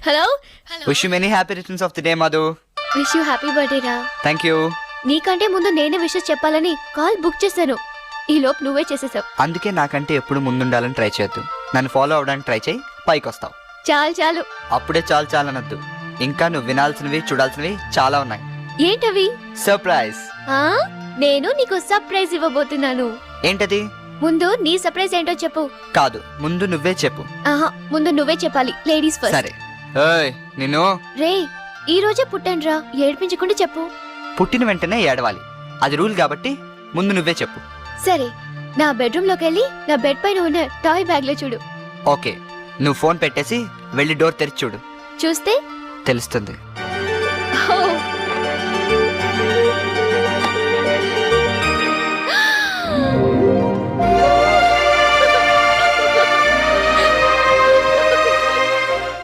Hello wish you many happy returns of the day Madhu. Wish you happy birthday రా. Thank you. నీకంటే ముందు నేనే wishes చెప్పాలని call book చేశాను. ఈ లోపు నువ్వే చేసేసావు. అందుకే నాకంటే ఎప్పుడు ముందుండాలని ట్రై చేయొద్దు. నన్ను ఫాలో అవడానికి ట్రై చేయి, పైకి వస్తావు. చాలు చాలు. అప్పుడే చాలు చాలు అనొద్దు. ఇంకా నువ్వు వినాల్సినవి చూడాల్సినవి చాలా ఉన్నాయి. ఏంటవి? సర్ప్రైజ్. ఆ నేను నీకు సర్ప్రైజ్ ఇవ్వబోతున్నాను. ఏంటది? ముందు నీ సర్ప్రైజ్ ఏంటో చెప్పు. కాదు, ముందు నువ్వే చెప్పు. ఆహా, ముందు నువ్వే చెప్పాలి. Ladies first. సరే. ఏయ్ నిన్ను. రే, ఈ రోజే పుట్టానురా, ఏడిపించకుండా చెప్పు. పుట్టిన వెంటనే ఏడవాలి, అది రూల్ కాబట్టి ముందు నువ్వే చెప్పు. సరే, నా బెడ్రూమ్ లోకి వెళ్ళి నా బెడ్ పైన ఉన్న టాయ్ బ్యాగ్ లో చూడు. ఓకే, నువ్వు ఫోన్ పెట్టేసి వెళ్ళి డోర్ తెరిచి చూడు. చూస్తే తెలుస్తుంది. ఓ